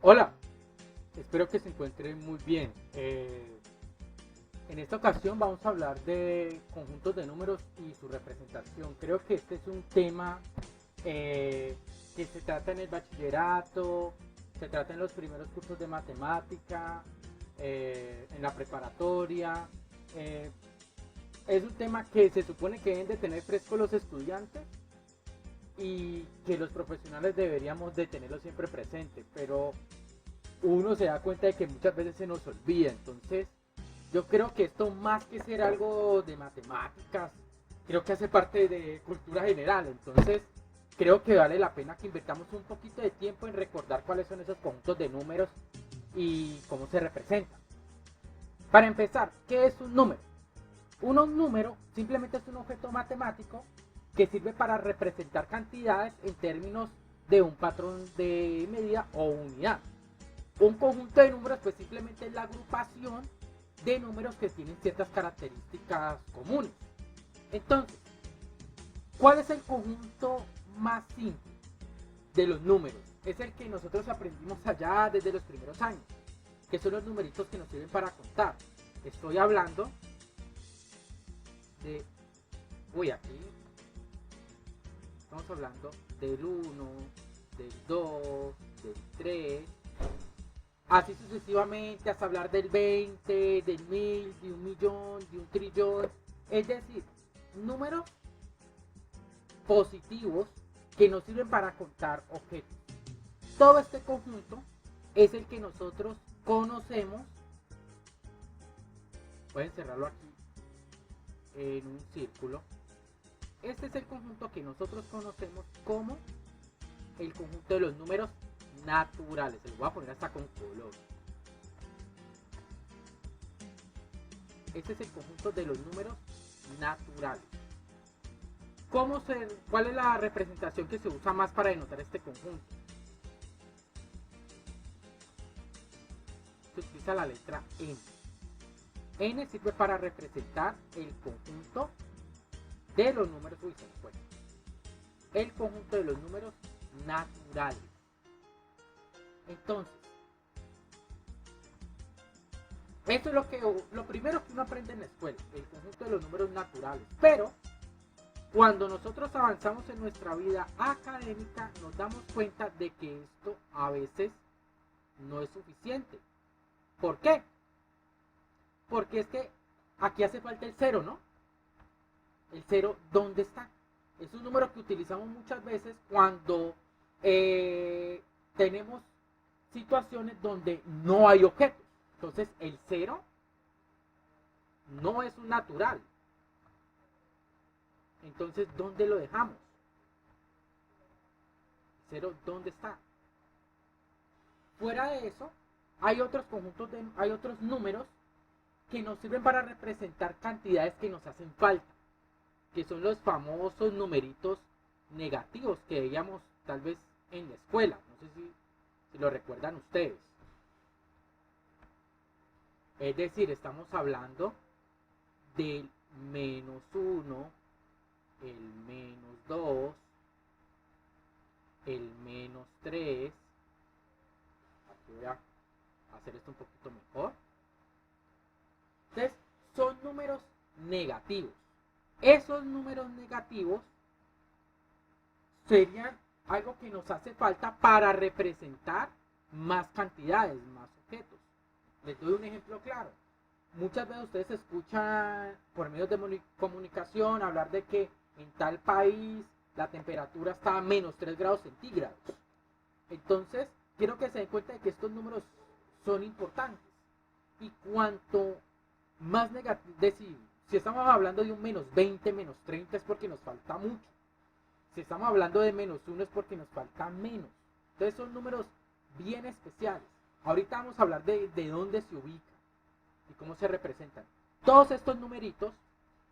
Hola, espero que se encuentren muy bien. En esta ocasión vamos a hablar de conjuntos de números y su representación. Creo que este es un tema eh, que se trata en el bachillerato, se trata en los primeros cursos de matemática, en la preparatoria. Eh, es un tema que se supone que deben de tener fresco los estudiantes y que los profesionales deberíamos de tenerlo siempre presente, pero uno se da cuenta de que muchas veces se nos olvida. Entonces, yo creo que esto más que ser algo de matemáticas, creo que hace parte de cultura general. Entonces, creo que vale la pena que invertamos un poquito de tiempo en recordar cuáles son esos conjuntos de números y cómo se representan. Para empezar, ¿qué es un número? Un número simplemente es un objeto matemático que sirve para representar cantidades en términos de un patrón de medida o unidad. Un conjunto de números pues simplemente es la agrupación de números que tienen ciertas características comunes. Entonces, ¿cuál es el conjunto más simple de los números? Es el que nosotros aprendimos allá desde los primeros años, que son los numeritos que nos sirven para contar. Estoy hablando de, aquí estamos hablando del uno, del 2, del 3, así sucesivamente hasta hablar del 20, del 1000, de un millón, de un trillón. Es decir, números positivos que nos sirven para contar objetos. Todo este conjunto es el que nosotros conocemos. Pueden cerrarlo aquí en un círculo. Este es el conjunto que nosotros conocemos como el conjunto de los números naturales. Se lo voy a poner hasta con color. Este es el conjunto de los números naturales. ¿Cuál es la representación que se usa más para denotar este conjunto? Se utiliza la letra N. N sirve para representar el conjunto de los números. Uy, se me fue. El conjunto de los números naturales. Entonces, esto es lo primero que uno aprende en la escuela, el conjunto de los números naturales. Pero cuando nosotros avanzamos en nuestra vida académica, nos damos cuenta de que esto a veces no es suficiente. ¿Por qué? Porque es que aquí hace falta el cero, ¿no? El cero, ¿dónde está? Es un número que utilizamos muchas veces cuando tenemos situaciones donde no hay objetos. Entonces, el cero no es un natural. Entonces, ¿dónde lo dejamos? Cero, ¿dónde está? Fuera de eso, hay otros números que nos sirven para representar cantidades que nos hacen falta, que son los famosos numeritos negativos que veíamos tal vez en la escuela. No sé si lo recuerdan ustedes. Es decir, estamos hablando del -1, el -2, el -3. Aquí voy a hacer esto un poquito mejor. Entonces, son números negativos. Esos números negativos serían algo que nos hace falta para representar más cantidades, más objetos. Les doy un ejemplo claro. Muchas veces ustedes escuchan por medios de comunicación hablar de que en tal país la temperatura está a -3 grados centígrados. Entonces, quiero que se den cuenta de que estos números son importantes. Y cuanto más negativo, decir, si estamos hablando de un -20, -30 es porque nos falta mucho. Si estamos hablando de -1 es porque nos falta menos. Entonces son números bien especiales. Ahorita vamos a hablar de dónde se ubican y cómo se representan. Todos estos numeritos,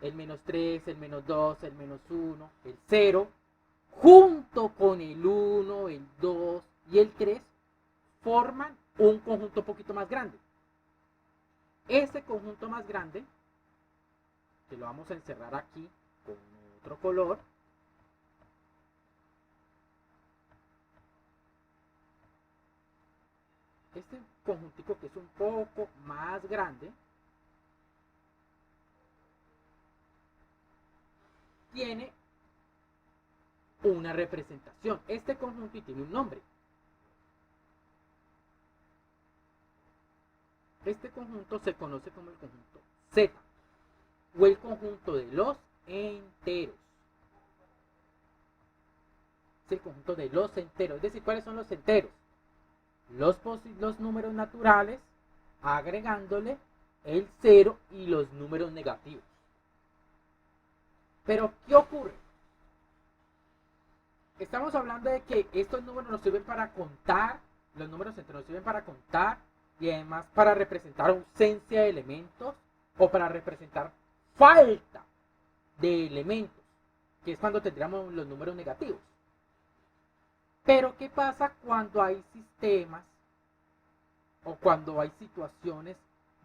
el -3, el -2, el -1, el 0, junto con el 1, el 2 y el 3, forman un conjunto un poquito más grande. Este conjunto más grande, que lo vamos a encerrar aquí con otro color, Este conjuntico que es un poco más grande tiene una representación. Este conjunto tiene un nombre. Este conjunto se conoce como el conjunto Z o el conjunto de los enteros. Es el conjunto de los enteros. Es decir, ¿cuáles son los enteros? Los números naturales agregándole el 0 y los números negativos. Pero, ¿qué ocurre? Estamos hablando de que estos números nos sirven para contar, los números enteros nos sirven para contar y además para representar ausencia de elementos o para representar falta de elementos, que es cuando tendríamos los números negativos. Pero ¿qué pasa cuando hay sistemas o cuando hay situaciones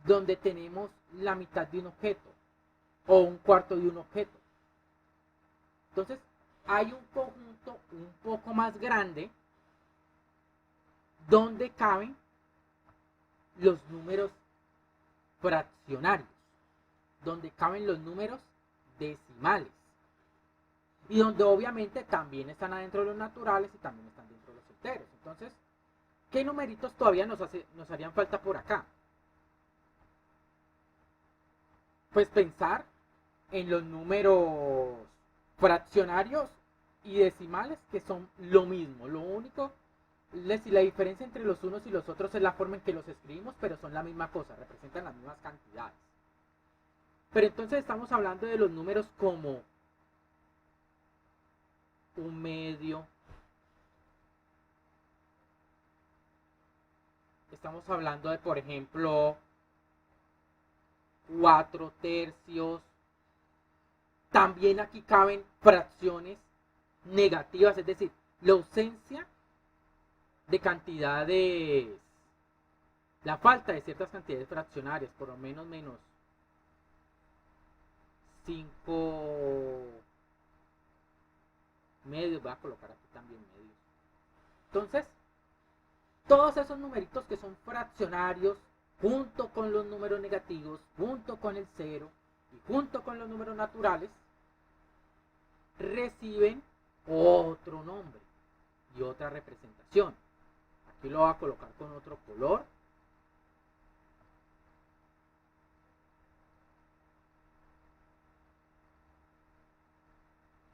donde tenemos la mitad de un objeto o un cuarto de un objeto? Entonces hay un conjunto un poco más grande donde caben los números fraccionarios, donde caben los números decimales y donde obviamente también están adentro de los naturales y también están dentro de los enteros. Entonces, ¿qué numeritos todavía nos harían falta por acá? Pues pensar en los números fraccionarios y decimales, que son lo mismo. Lo único, la diferencia entre los unos y los otros es la forma en que los escribimos, pero son la misma cosa, representan las mismas cantidades. Pero entonces estamos hablando de los números como un medio, estamos hablando de, por ejemplo, 4 tercios. También aquí caben fracciones negativas, es decir, la ausencia de cantidades, la falta de ciertas cantidades fraccionarias, por lo menos 5 medios, voy a colocar aquí también medios. Entonces, todos esos numeritos que son fraccionarios, junto con los números negativos, junto con el 0 y junto con los números naturales, reciben otro nombre y otra representación. Aquí lo voy a colocar con otro color.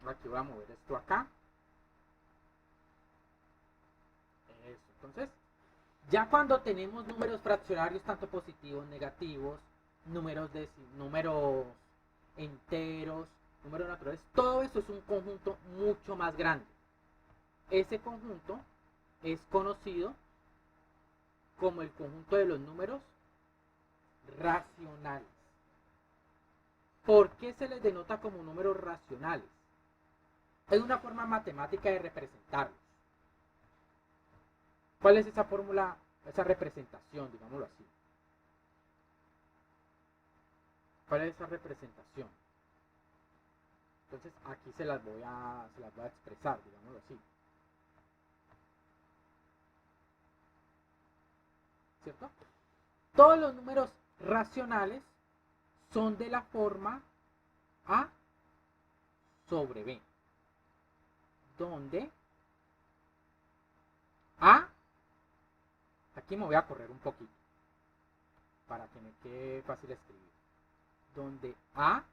Aquí voy a mover esto acá. Eso. Entonces, ya cuando tenemos números fraccionarios, tanto positivos, negativos, números enteros, números naturales, todo eso es un conjunto mucho más grande. Ese conjunto es conocido como el conjunto de los números racionales. ¿Por qué se les denota como números racionales? Es una forma matemática de representarlos. ¿Cuál es esa fórmula, esa representación, digámoslo así? ¿Cuál es esa representación? Entonces aquí se las voy a expresar, digámoslo así. ¿Cierto? Todos los números racionales son de la forma A sobre B, donde A, aquí me voy a correr un poquito para que me quede fácil escribir, donde A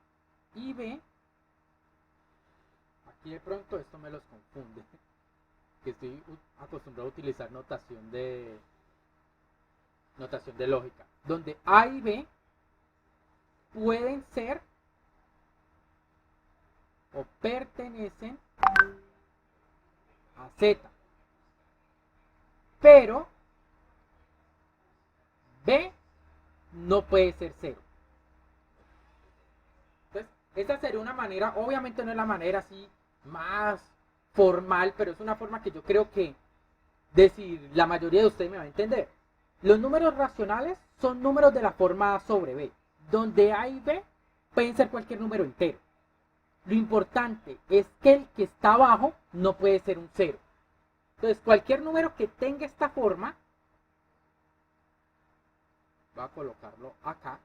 y B, aquí de pronto esto me los confunde, que estoy acostumbrado a utilizar notación de lógica, donde A y B pueden ser o pertenecen a Z, pero B no puede ser 0. Entonces, esta sería una manera, obviamente no es la manera así más formal, pero es una forma que yo creo que decir, la mayoría de ustedes me va a entender. Los números racionales son números de la forma A sobre B, donde A y B pueden ser cualquier número entero. Lo importante es que el que está abajo no puede ser un 0. Entonces, cualquier número que tenga esta forma voy a colocarlo acá,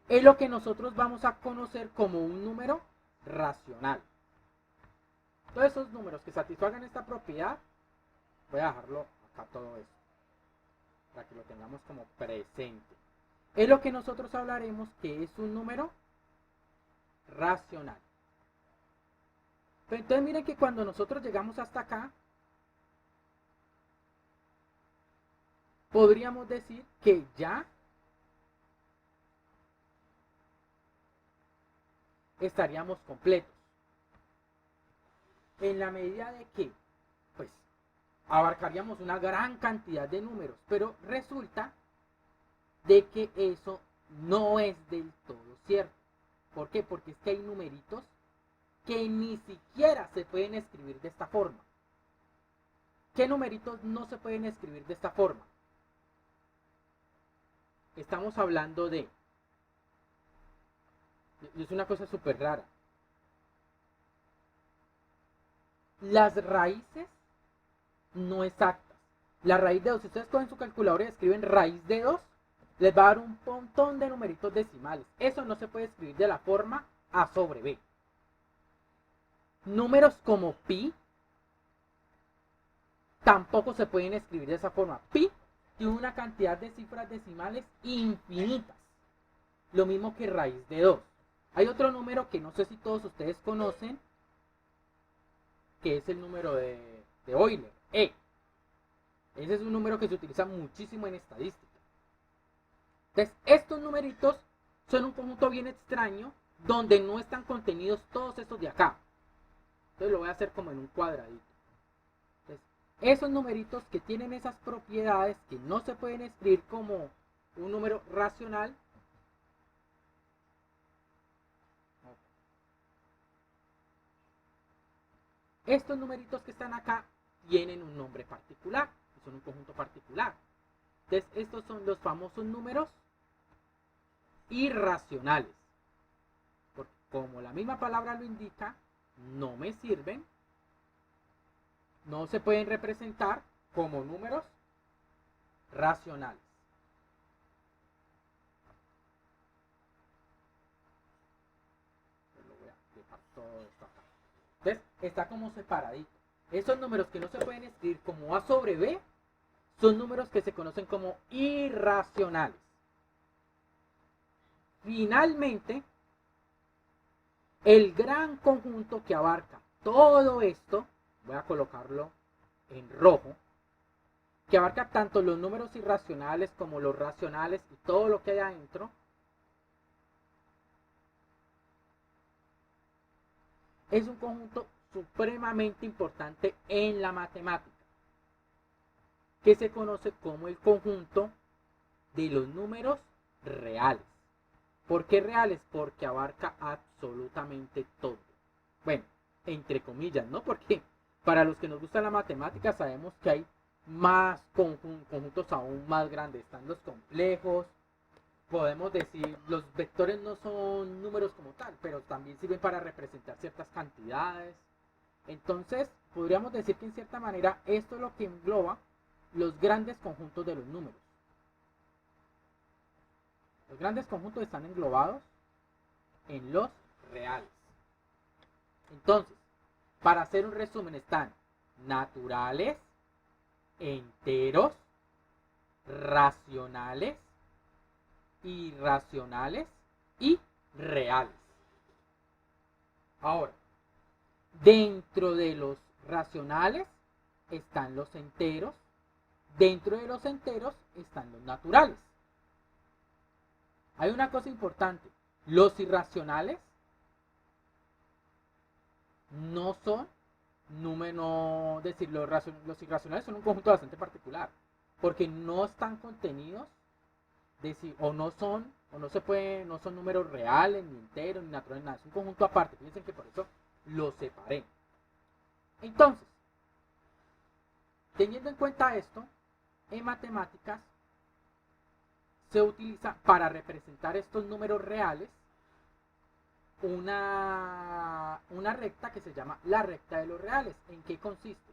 es lo que nosotros vamos a conocer como un número racional. Todos esos números que satisfagan esta propiedad, voy a dejarlo acá todo esto, para que lo tengamos como presente. Es lo que nosotros hablaremos que es un número racional. Pero entonces miren que cuando nosotros llegamos hasta acá, podríamos decir que ya estaríamos completos. En la medida de que, pues, abarcaríamos una gran cantidad de números, pero resulta de que eso no es del todo cierto. ¿Por qué? Porque es que hay numeritos que ni siquiera se pueden escribir de esta forma. ¿Qué numeritos no se pueden escribir de esta forma? Estamos hablando de... Es una cosa súper rara. Las raíces no exactas. La raíz de 2, si ustedes cogen su calculadora y escriben raíz de 2, les va a dar un montón de numeritos decimales. Eso no se puede escribir de la forma A sobre B. Números como pi tampoco se pueden escribir de esa forma. Pi tiene una cantidad de cifras decimales infinitas. Lo mismo que raíz de 2. Hay otro número que no sé si todos ustedes conocen, que es el número de Euler, E. Ese es un número que se utiliza muchísimo en estadística. Entonces, estos numeritos son un conjunto bien extraño, donde no están contenidos todos estos de acá. Entonces lo voy a hacer como en un cuadradito. Entonces, esos numeritos que tienen esas propiedades que no se pueden escribir como un número racional, estos numeritos que están acá tienen un nombre particular, son un conjunto particular. Entonces, estos son los famosos números irracionales. Porque como la misma palabra lo indica, no me sirven, no se pueden representar como números racionales. Lo voy a dejar todo esto acá. Entonces, está como separadito. Esos números que no se pueden escribir como A sobre B son números que se conocen como irracionales. Finalmente, el gran conjunto que abarca todo esto, voy a colocarlo en rojo, que abarca tanto los números irracionales como los racionales y todo lo que hay adentro, es un conjunto supremamente importante en la matemática, que se conoce como el conjunto de los números reales. ¿Por qué reales? Porque abarca absolutamente todo. Bueno, entre comillas, ¿no? Porque para los que nos gusta la matemática sabemos que hay más conjuntos aún más grandes. Están los complejos. Podemos decir, los vectores no son números como tal, pero también sirven para representar ciertas cantidades. Entonces, podríamos decir que en cierta manera esto es lo que engloba los grandes conjuntos de los números. Los grandes conjuntos están englobados en los reales. Entonces, para hacer un resumen, están naturales, enteros, racionales, irracionales y reales. Ahora, dentro de los racionales están los enteros, dentro de los enteros están los naturales. Hay una cosa importante, los irracionales no son números, es decir, los irracionales son un conjunto bastante particular, porque no están contenidos, o no son números reales, ni enteros, ni naturales, nada, es un conjunto aparte. Fíjense que por eso los separé. Entonces, teniendo en cuenta esto, en matemáticas se utiliza para representar estos números reales una recta que se llama la recta de los reales. ¿En qué consiste?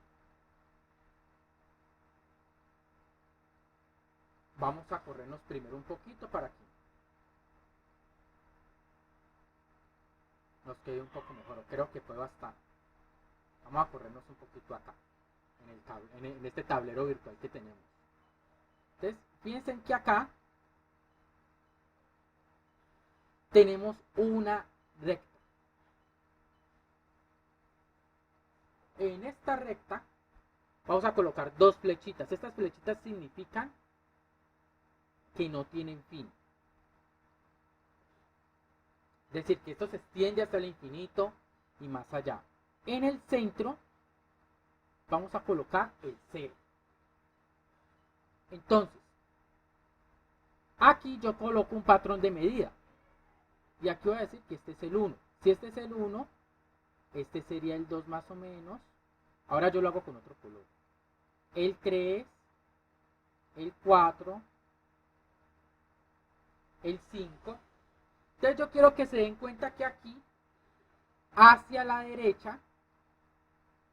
vamos a corrernos primero un poquito para que nos quede un poco mejor. Creo que fue bastante. Vamos a corrernos un poquito acá, en este tablero virtual que tenemos. Entonces, piensen que acá tenemos una recta. En esta recta vamos a colocar dos flechitas. Estas flechitas significan que no tienen fin. Es decir, que esto se extiende hasta el infinito y más allá. En el centro vamos a colocar el 0. Entonces, aquí yo coloco un patrón de medida. Y aquí voy a decir que este es el 1. Si este es el 1, este sería el 2 más o menos. Ahora yo lo hago con otro color. El 3, el 4, el 5. Entonces yo quiero que se den cuenta que aquí, hacia la derecha,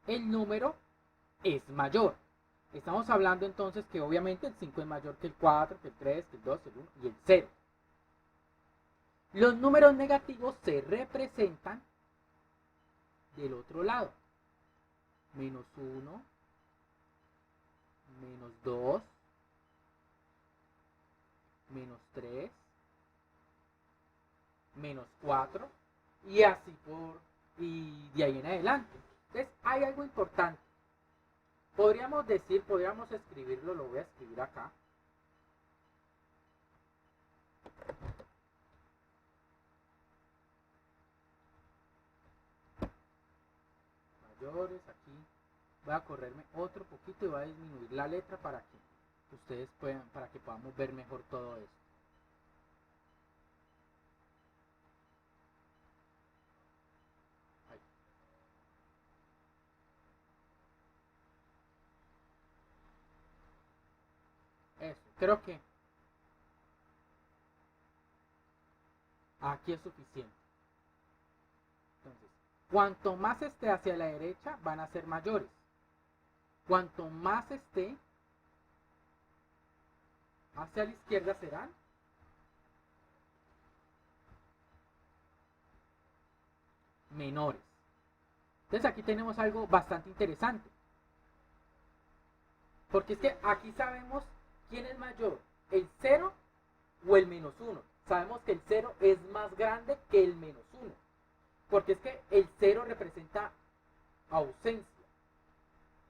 el número es mayor. Estamos hablando entonces que obviamente el 5 es mayor que el 4, que el 3, que el 2, el 1 y el 0. Los números negativos se representan del otro lado. Menos 1, menos 2, menos 3, menos 4 y así y de ahí en adelante. Entonces hay algo importante. Podríamos escribirlo, lo voy a escribir acá. Mayores, aquí voy a correrme otro poquito y voy a disminuir la letra para que ustedes puedan, para que podamos ver mejor todo esto. Eso, creo que aquí es suficiente. Entonces, cuanto más esté hacia la derecha, van a ser mayores. Cuanto más esté hacia la izquierda, serán menores. Entonces aquí tenemos algo bastante interesante. Porque es que aquí sabemos quién es mayor, el 0 o el menos 1. Sabemos que el 0 es más grande que el menos 1. Porque es que el 0 representa ausencia.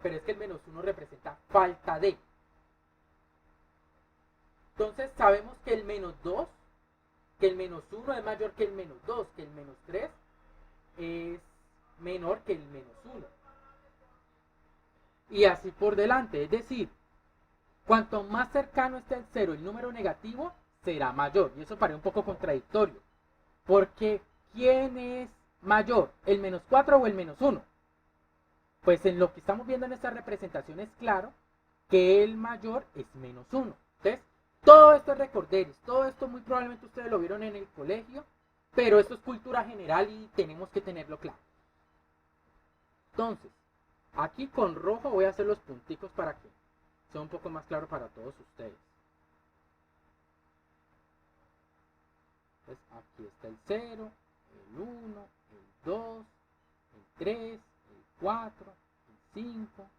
Pero es que el menos 1 representa falta de. Entonces sabemos que el menos 2, que el menos 1 es mayor que el menos 2, que el menos 3 es menor que el menos 1. Y así por delante. Es decir, cuanto más cercano esté el 0 el número negativo, será mayor. Y eso parece un poco contradictorio. Porque ¿quién es mayor? ¿El menos 4 o el menos 1? Pues en lo que estamos viendo en esta representación es claro que el mayor es menos 1. Entonces, todo esto es recorderis. Todo esto muy probablemente ustedes lo vieron en el colegio. Pero esto es cultura general y tenemos que tenerlo claro. Entonces, aquí con rojo voy a hacer los punticos para que sea un poco más claro para todos ustedes. Entonces, aquí está el 0, el 1, el 2, el 3, el 4, el 5,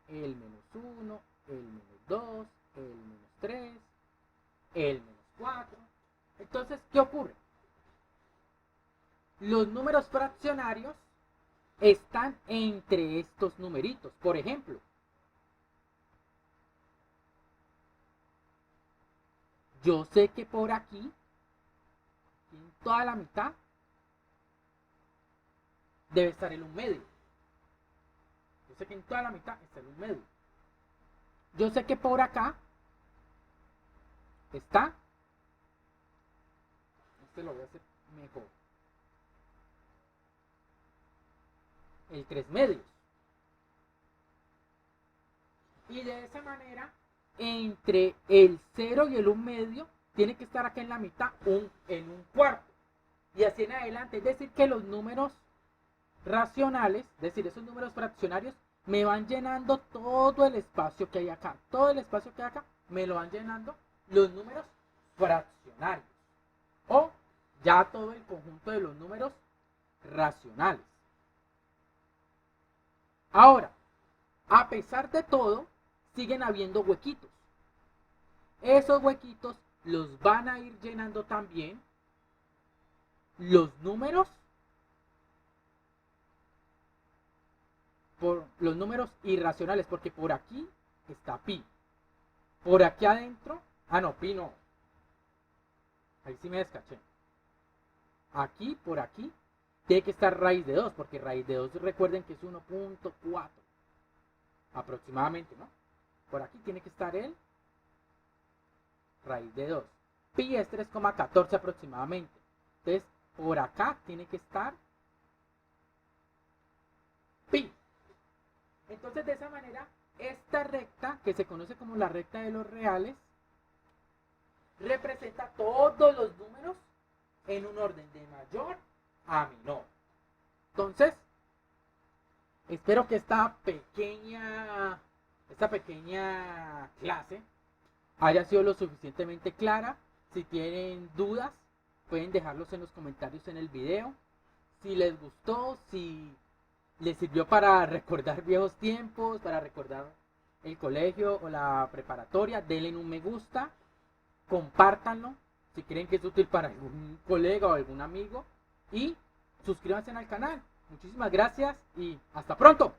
el menos 1, el menos 2, el menos 3, el menos 4. Entonces, ¿qué ocurre? Los números fraccionarios están entre estos numeritos. Por ejemplo, yo sé que por aquí, en toda la mitad, debe estar el 1 medio. Yo sé que en toda la mitad está el 1 medio. Yo sé que por acá está, este lo voy a hacer mejor, el 3 medios. Y de esa manera, entre el 0 y el 1 medio, tiene que estar acá en la mitad en un cuarto. Y así en adelante. Es decir, que los números racionales, es decir, esos números fraccionarios, me van llenando todo el espacio que hay acá. Todo el espacio que hay acá me lo van llenando los números fraccionarios. O ya todo el conjunto de los números racionales. Ahora, a pesar de todo, siguen habiendo huequitos. Esos huequitos los van a ir llenando también los números irracionales, porque por aquí está pi. Por aquí adentro, no, pi no. Ahí sí me descaché. Aquí, por aquí, tiene que estar raíz de 2, porque raíz de 2 recuerden que es 1.4 aproximadamente, ¿no? Por aquí tiene que estar el raíz de 2. Pi es 3,14 aproximadamente. Entonces, por acá tiene que estar pi. Entonces, de esa manera, esta recta, que se conoce como la recta de los reales, representa todos los números en un orden de mayor a menor. Entonces, espero que esta pequeña clase haya sido lo suficientemente clara. Si tienen dudas, pueden dejarlos en los comentarios en el video. Si les gustó, si les sirvió para recordar viejos tiempos, para recordar el colegio o la preparatoria, denle un me gusta, compártanlo si creen que es útil para algún colega o algún amigo y suscríbanse al canal. Muchísimas gracias y hasta pronto.